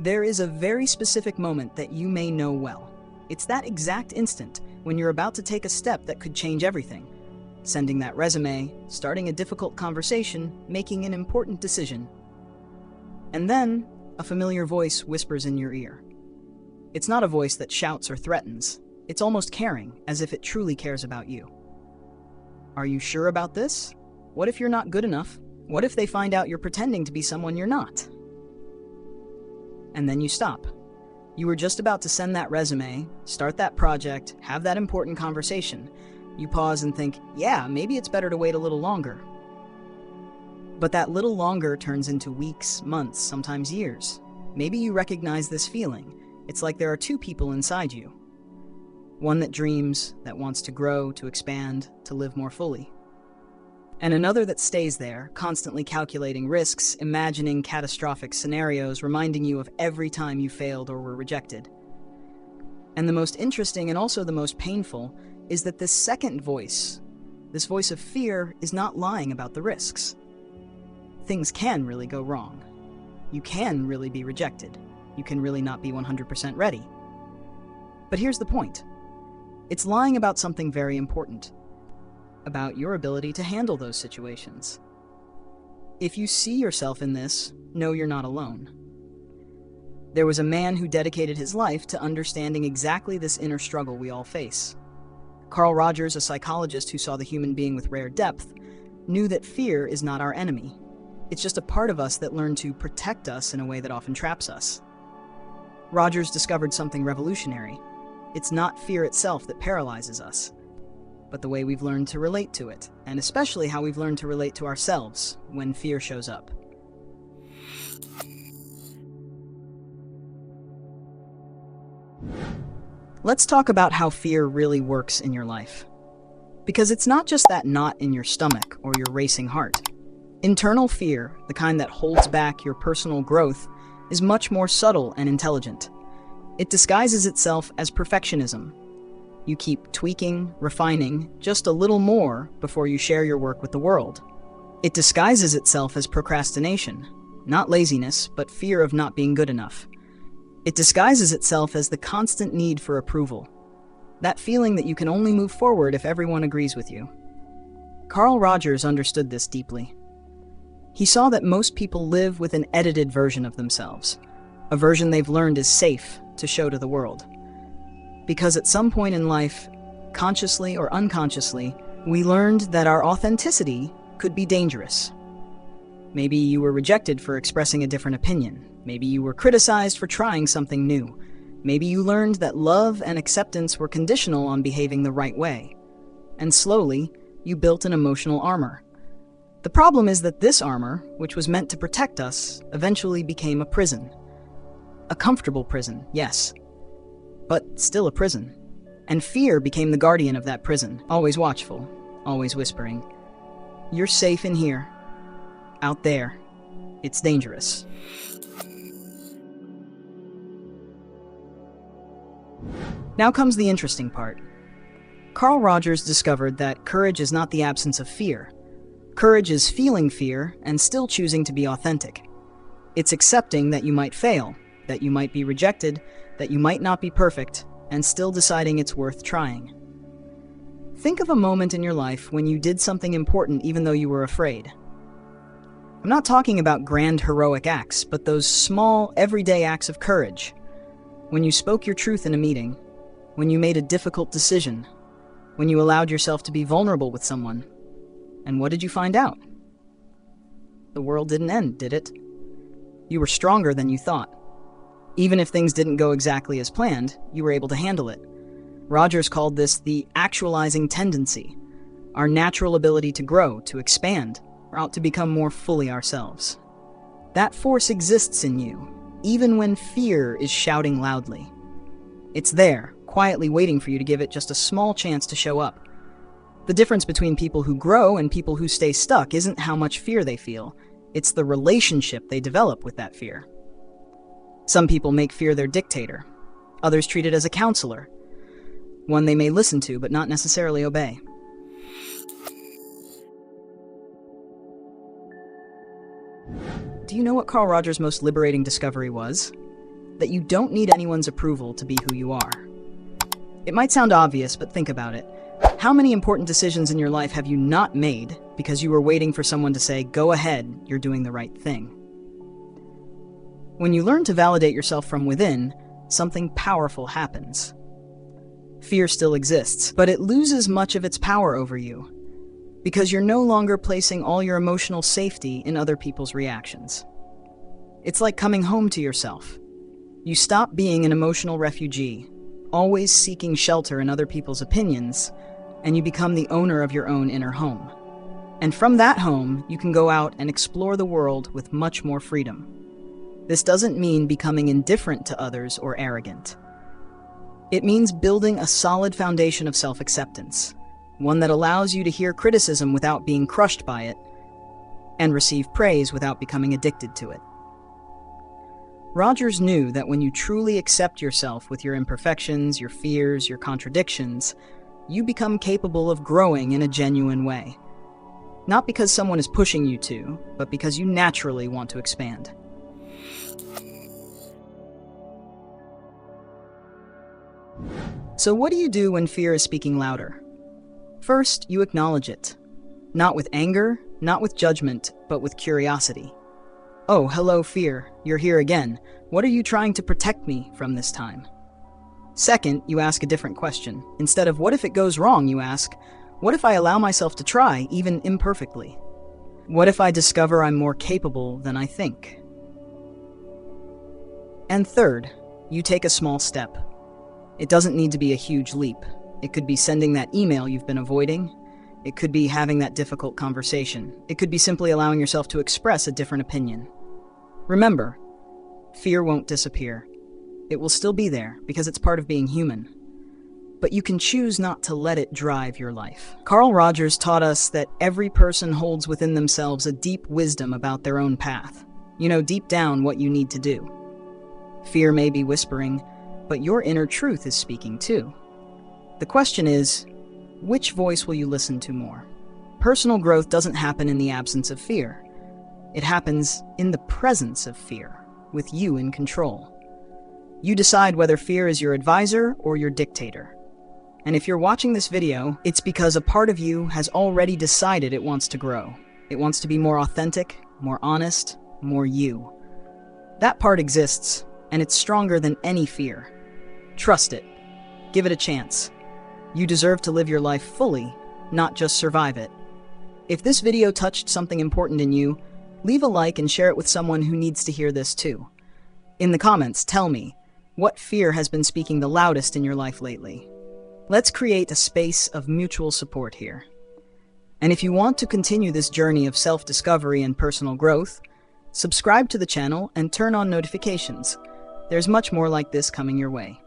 There is a very specific moment that you may know well. It's that exact instant when you're about to take a step that could change everything. Sending that resume, starting a difficult conversation, making an important decision. And then, a familiar voice whispers in your ear. It's not a voice that shouts or threatens. It's almost caring, as if it truly cares about you. Are you sure about this? What if you're not good enough? What if they find out you're pretending to be someone you're not? And then you stop. You were just about to send that resume, start that project, have that important conversation. You pause and think, yeah, maybe it's better to wait a little longer. But that little longer turns into weeks, months, sometimes years. Maybe you recognize this feeling. It's like there are two people inside you. One that dreams, that wants to grow, to expand, to live more fully. And another that stays there, constantly calculating risks, imagining catastrophic scenarios, reminding you of every time you failed or were rejected. And the most interesting and also the most painful is that this second voice, this voice of fear, is not lying about the risks. Things can really go wrong. You can really be rejected. You can really not be 100% ready. But here's the point. It's lying about something very important. About your ability to handle those situations. If you see yourself in this, know you're not alone. There was a man who dedicated his life to understanding exactly this inner struggle we all face. Carl Rogers, a psychologist who saw the human being with rare depth, knew that fear is not our enemy. It's just a part of us that learned to protect us in a way that often traps us. Rogers discovered something revolutionary. It's not fear itself that paralyzes us, but the way we've learned to relate to it, and especially how we've learned to relate to ourselves when fear shows up. Let's talk about how fear really works in your life. Because it's not just that knot in your stomach or your racing heart. Internal fear, the kind that holds back your personal growth, is much more subtle and intelligent. It disguises itself as perfectionism. You keep tweaking, refining, just a little more before you share your work with the world. It disguises itself as procrastination, not laziness, but fear of not being good enough. It disguises itself as the constant need for approval, that feeling that you can only move forward if everyone agrees with you. Carl Rogers understood this deeply. He saw that most people live with an edited version of themselves, a version they've learned is safe to show to the world. Because at some point in life, consciously or unconsciously, we learned that our authenticity could be dangerous. Maybe you were rejected for expressing a different opinion. Maybe you were criticized for trying something new. Maybe you learned that love and acceptance were conditional on behaving the right way. And slowly, you built an emotional armor. The problem is that this armor, which was meant to protect us, eventually became a prison. A comfortable prison, yes, but still a prison. And fear became the guardian of that prison, always watchful, always whispering, "You're safe in here. Out there, it's dangerous." Now comes the interesting part. Carl Rogers discovered that courage is not the absence of fear. Courage is feeling fear and still choosing to be authentic. It's accepting that you might fail, that you might be rejected, that you might not be perfect, and still deciding it's worth trying. Think of a moment in your life when you did something important even though you were afraid. I'm not talking about grand heroic acts, but those small, everyday acts of courage. When you spoke your truth in a meeting, when you made a difficult decision, when you allowed yourself to be vulnerable with someone. And what did you find out? The world didn't end, did it? You were stronger than you thought. Even if things didn't go exactly as planned, you were able to handle it. Rogers called this the actualizing tendency, our natural ability to grow, to expand, or to become more fully ourselves. That force exists in you, even when fear is shouting loudly. It's there, quietly waiting for you to give it just a small chance to show up. The difference between people who grow and people who stay stuck isn't how much fear they feel, it's the relationship they develop with that fear. Some people make fear their dictator. Others treat it as a counselor, one they may listen to but not necessarily obey. Do you know what Carl Rogers' most liberating discovery was? that you don't need anyone's approval to be who you are. It might sound obvious, but think about it. How many important decisions in your life have you not made because you were waiting for someone to say, "Go ahead, you're doing the right thing"? When you learn to validate yourself from within, something powerful happens. Fear still exists, but it loses much of its power over you, because you're no longer placing all your emotional safety in other people's reactions. It's like coming home to yourself. You stop being an emotional refugee, always seeking shelter in other people's opinions, and you become the owner of your own inner home. And from that home, you can go out and explore the world with much more freedom. This doesn't mean becoming indifferent to others or arrogant. It means building a solid foundation of self-acceptance, one that allows you to hear criticism without being crushed by it, and receive praise without becoming addicted to it. Rogers knew that when you truly accept yourself with your imperfections, your fears, your contradictions, you become capable of growing in a genuine way. Not because someone is pushing you to, but because you naturally want to expand. So what do you do when fear is speaking louder? First, you acknowledge it. Not with anger, not with judgment, but with curiosity. "Oh, hello, fear. You're here again. What are you trying to protect me from this time?" Second, you ask a different question. Instead of "what if it goes wrong?" you ask, "What if I allow myself to try, even imperfectly? What if I discover I'm more capable than I think?" And third, you take a small step. It doesn't need to be a huge leap. It could be sending that email you've been avoiding. It could be having that difficult conversation. It could be simply allowing yourself to express a different opinion. Remember, fear won't disappear. It will still be there because it's part of being human. But you can choose not to let it drive your life. Carl Rogers taught us that every person holds within themselves a deep wisdom about their own path. You know deep down what you need to do. Fear may be whispering, but your inner truth is speaking too. The question is, which voice will you listen to more? Personal growth doesn't happen in the absence of fear. It happens in the presence of fear, with you in control. You decide whether fear is your advisor or your dictator. And if you're watching this video, it's because a part of you has already decided it wants to grow. It wants to be more authentic, more honest, more you. That part exists, and it's stronger than any fear. Trust it. Give it a chance. You deserve to live your life fully, not just survive it. If this video touched something important in you, leave a like and share it with someone who needs to hear this too. In the comments, tell me, what fear has been speaking the loudest in your life lately? Let's create a space of mutual support here. And if you want to continue this journey of self-discovery and personal growth, subscribe to the channel and turn on notifications. There's much more like this coming your way.